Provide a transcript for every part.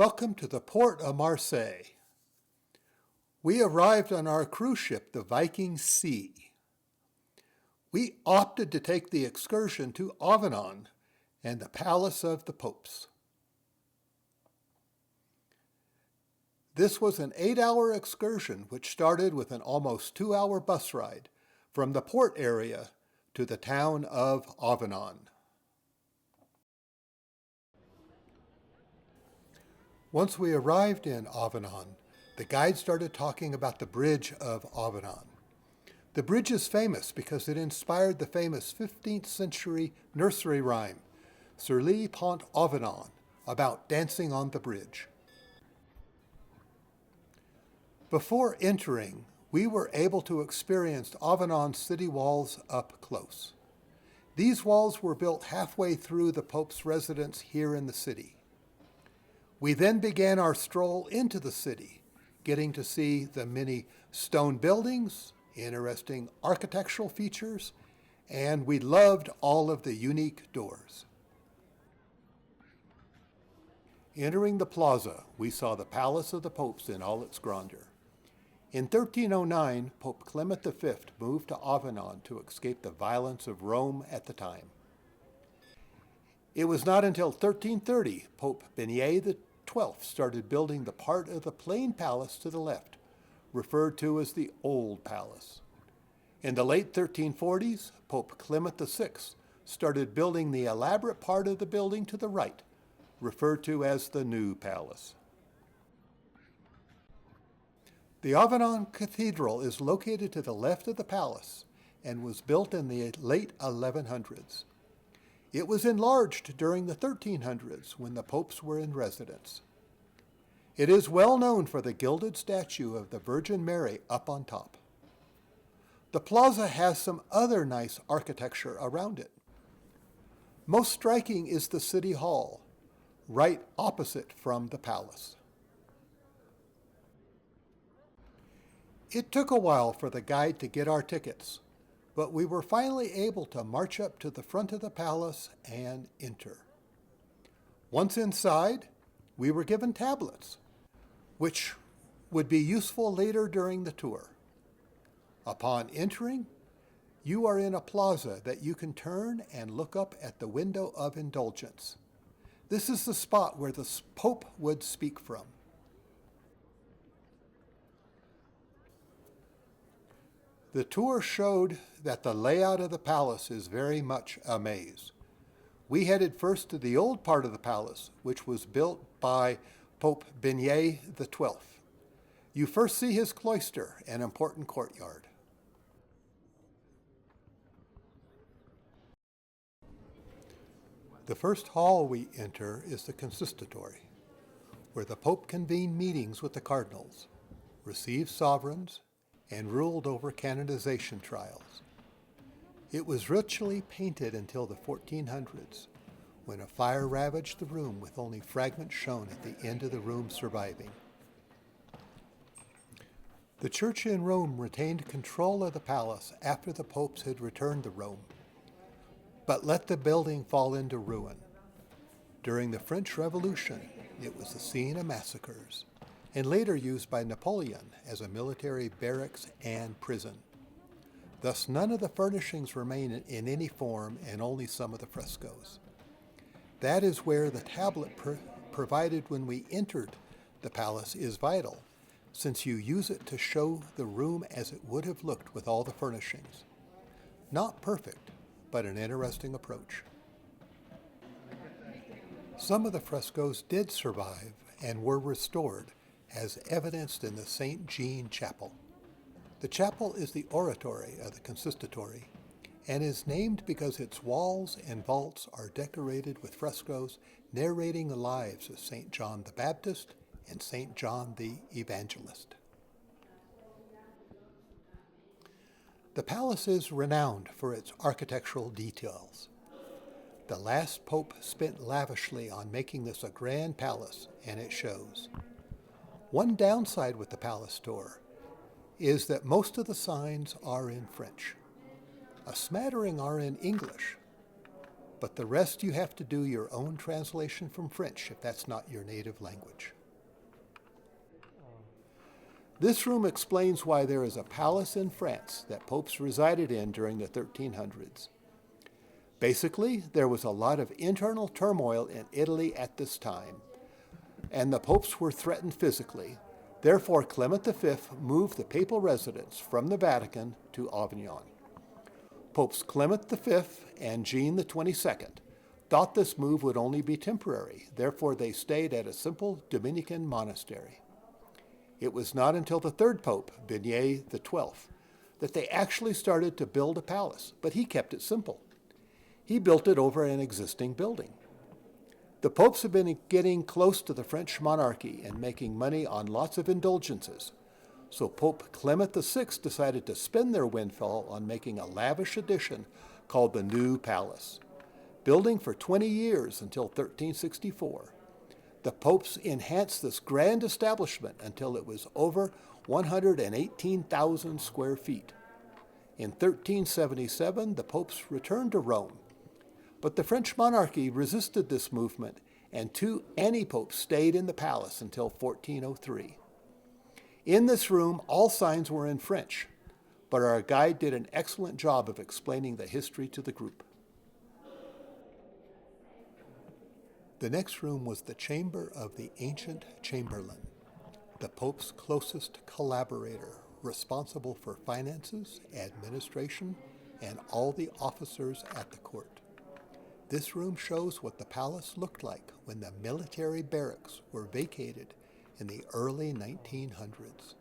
Welcome to the port of Marseille. We arrived on our cruise ship, the Viking Sea. We opted to take the excursion to Avignon and the palace of the popes. This was an 8-hour excursion which started with an almost 2-hour bus ride from the port area to the town of Avignon. Once we arrived in Avignon, the guide started talking about the bridge of Avignon. The bridge is famous because it inspired the famous 15th century nursery rhyme, Sur le pont Avignon, about dancing on the bridge. Before entering, we were able to experience Avignon's city walls up close. These walls were built halfway through the Pope's residence here in the city. We then began our stroll into the city, getting to see the many stone buildings, interesting architectural features, and we loved all of the unique doors. Entering the plaza, we saw the palace of the popes in all its grandeur. In 1309, Pope Clement V moved to Avignon to escape the violence of Rome at the time. It was not until 1330 Pope Benoit XII started building the part of the plain palace to the left, referred to as the Old Palace. In the late 1340s, Pope Clement VI started building the elaborate part of the building to the right, referred to as the New Palace. The Avignon Cathedral is located to the left of the palace and was built in the late 1100s. It was enlarged during the 1300s when the popes were in residence. It is well known for the gilded statue of the Virgin Mary up on top. The plaza has some other nice architecture around it. Most striking is the City Hall, right opposite from the palace. It took a while for the guide to get our tickets, but we were finally able to march up to the front of the palace and enter. Once inside, we were given tablets, which would be useful later during the tour. Upon entering, you are in a plaza that you can turn and look up at the window of indulgence. This is the spot where the Pope would speak from. The tour showed that the layout of the palace is very much a maze. We headed first to the old part of the palace, which was built by Pope Benoit XII. You first see his cloister, an important courtyard. The first hall we enter is the consistory, where the Pope convened meetings with the cardinals, received sovereigns, and ruled over canonization trials. It was richly painted until the 1400s, when a fire ravaged the room with only fragments shown at the end of the room surviving. The church in Rome retained control of the palace after the popes had returned to Rome, but let the building fall into ruin. During the French Revolution, it was the scene of massacres, and later used by Napoleon as a military barracks and prison. Thus, none of the furnishings remain in any form and only some of the frescoes. That is where the tablet provided when we entered the palace is vital, since you use it to show the room as it would have looked with all the furnishings. Not perfect, but an interesting approach. Some of the frescoes did survive and were restored, as evidenced in the St. Jean Chapel. The chapel is the oratory of the consistory and is named because its walls and vaults are decorated with frescoes narrating the lives of St. John the Baptist and St. John the Evangelist. The palace is renowned for its architectural details. The last pope spent lavishly on making this a grand palace, and it shows. One downside with the palace tour is that most of the signs are in French. A smattering are in English. but the rest you have to do your own translation from French if that's not your native language. This room explains why there is a palace in France that popes resided in during the 1300s. Basically, there was a lot of internal turmoil in Italy at this time, and the popes were threatened physically. Therefore, Clement V moved the papal residence from the Vatican to Avignon. Popes Clement V and Jean XXII thought this move would only be temporary. Therefore, they stayed at a simple Dominican monastery. It was not until the third pope, Benoit XII, that they actually started to build a palace, but he kept it simple. He built it over an existing building. The popes have been getting close to the French monarchy and making money on lots of indulgences. So Pope Clement VI decided to spend their windfall on making a lavish addition called the New Palace. Building for 20 years until 1364, the popes enhanced this grand establishment until it was over 118,000 square feet. In 1377, the popes returned to Rome, but the French monarchy resisted this movement, and two anti-popes stayed in the palace until 1403. In this room, all signs were in French, but our guide did an excellent job of explaining the history to the group. The next room was the chamber of the ancient chamberlain, the Pope's closest collaborator, responsible for finances, administration, and all the officers at the court. This room shows what the palace looked like when the military barracks were vacated in the early 1900s.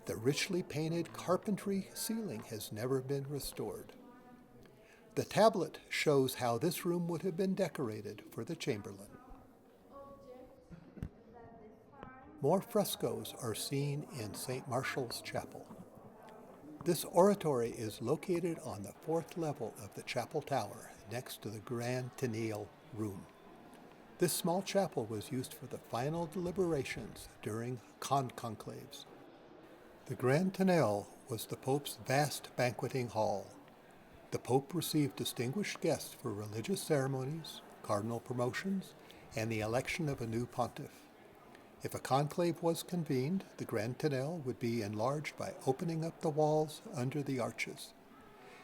The richly painted carpentry ceiling has never been restored. The tablet shows how this room would have been decorated for the chamberlain. More frescoes are seen in St. Martial's Chapel. This oratory is located on the fourth level of the chapel tower next to the Grand Tenniel room. This small chapel was used for the final deliberations during conclaves. The Grand Tenniel was the Pope's vast banqueting hall. The Pope received distinguished guests for religious ceremonies, cardinal promotions, and the election of a new pontiff. If a conclave was convened, the Grand Tenniel would be enlarged by opening up the walls under the arches.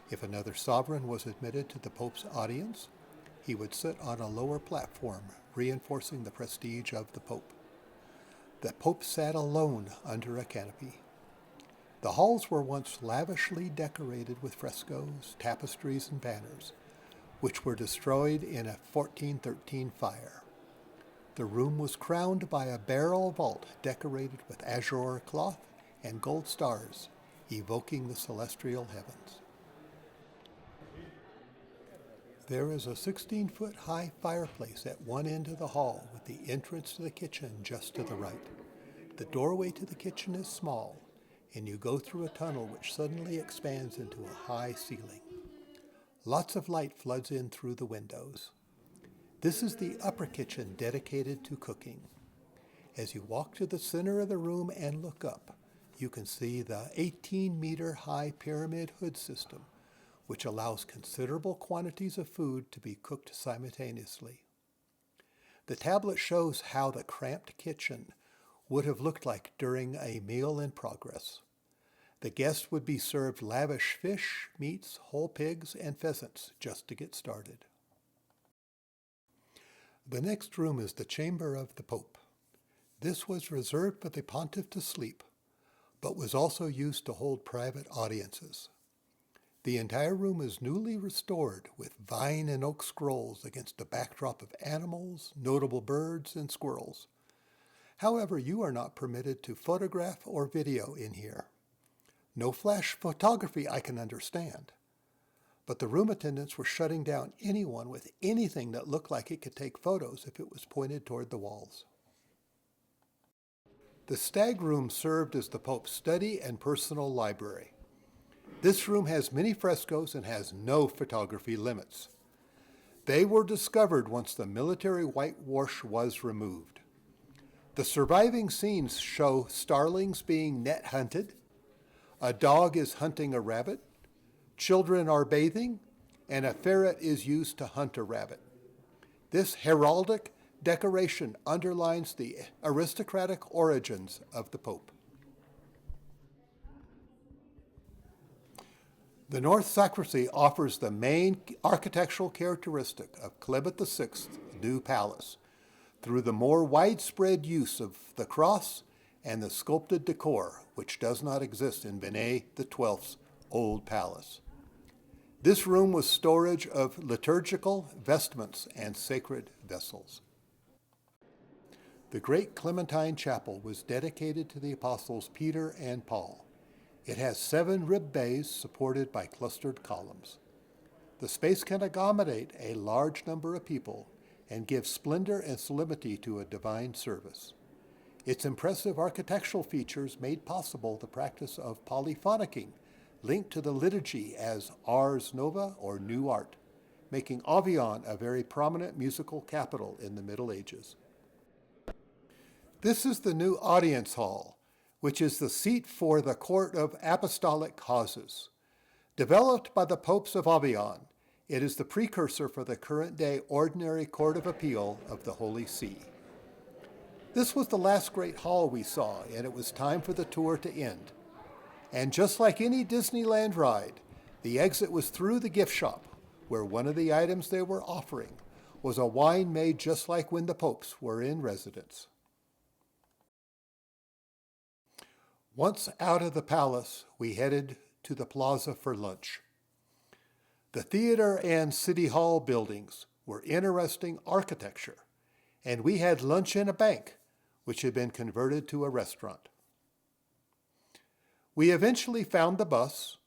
If another sovereign was admitted to the Pope's audience, he would sit on a lower platform, reinforcing the prestige of the Pope. The Pope sat alone under a canopy. The halls were once lavishly decorated with frescoes, tapestries, and banners, which were destroyed in a 1413 fire. The room was crowned by a barrel vault decorated with azure cloth and gold stars, evoking the celestial heavens. There is a 16-foot high fireplace at one end of the hall with the entrance to the kitchen just to the right. The doorway to the kitchen is small, and you go through a tunnel which suddenly expands into a high ceiling. Lots of light floods in through the windows. This is the upper kitchen dedicated to cooking. As you walk to the center of the room and look up, you can see the 18-meter high pyramid hood system, which allows considerable quantities of food to be cooked simultaneously. The tablet shows how the cramped kitchen would have looked like during a meal in progress. The guests would be served lavish fish, meats, whole pigs, and pheasants just to get started. The next room is the chamber of the Pope. This was reserved for the pontiff to sleep, but was also used to hold private audiences. The entire room is newly restored with vine and oak scrolls against a backdrop of animals, notable birds, and squirrels. However, you are not permitted to photograph or video in here. No flash photography I can understand, but the room attendants were shutting down anyone with anything that looked like it could take photos if it was pointed toward the walls. The stag room served as the Pope's study and personal library. This room has many frescoes and has no photography limits. They were discovered once the military whitewash was removed. The surviving scenes show starlings being net hunted, a dog is hunting a rabbit, children are bathing, and a ferret is used to hunt a rabbit. This heraldic decoration underlines the aristocratic origins of the Pope. The north sacristy offers the main architectural characteristic of Clement VI's new palace through the more widespread use of the cross and the sculpted decor, which does not exist in Benoit XII's old palace. This room was storage of liturgical vestments and sacred vessels. The great Clementine Chapel was dedicated to the apostles Peter and Paul. It has 7 ribbed bays supported by clustered columns. The space can accommodate a large number of people and give splendor and solemnity to a divine service. Its impressive architectural features made possible the practice of polyphonicking, linked to the liturgy as Ars Nova or New Art, making Avignon a very prominent musical capital in the Middle Ages. This is the new audience hall, which is the seat for the Court of Apostolic Causes. Developed by the popes of Avignon, it is the precursor for the current-day Ordinary Court of Appeal of the Holy See. This was the last great hall we saw, and it was time for the tour to end. And just like any Disneyland ride, the exit was through the gift shop, where one of the items they were offering was a wine made just like when the popes were in residence. Once out of the palace, we headed to the plaza for lunch. The theater and city hall buildings were interesting architecture, and we had lunch in a bank, which had been converted to a restaurant. We eventually found the bus,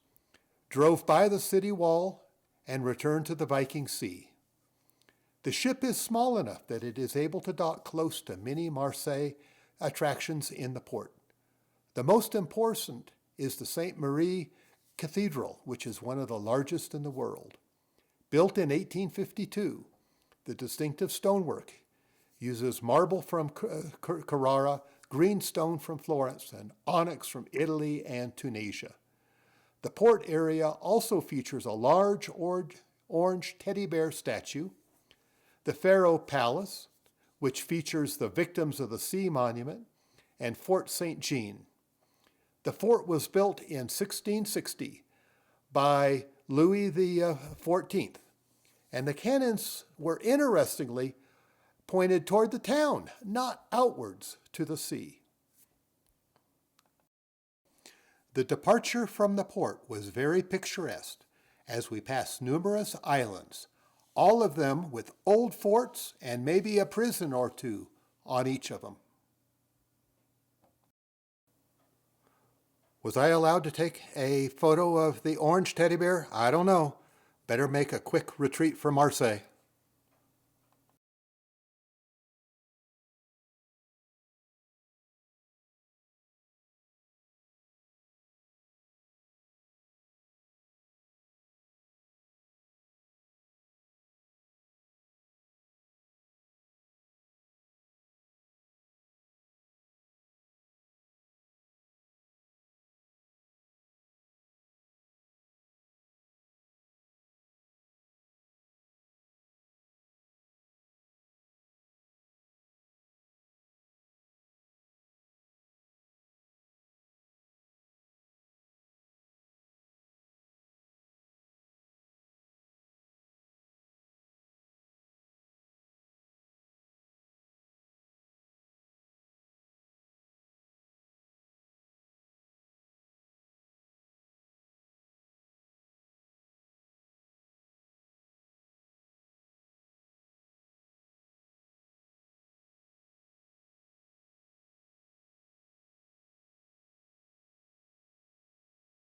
drove by the city wall, and returned to the Viking Sea. The ship is small enough that it is able to dock close to many Marseille attractions in the port. The most important is the St. Marie Cathedral, which is one of the largest in the world. Built in 1852, the distinctive stonework uses marble from Carrara, green stone from Florence, and onyx from Italy and Tunisia. The port area also features a large orange teddy bear statue, the Pharaoh Palace, which features the Victims of the Sea monument, and Fort St. Jean. The fort was built in 1660 by Louis XIV, and the cannons were interestingly pointed toward the town, not outwards to the sea. The departure from the port was very picturesque as we passed numerous islands, all of them with old forts and maybe a prison or two on each of them. Was I allowed to take a photo of the orange teddy bear? I don't know. Better make a quick retreat for Marseille.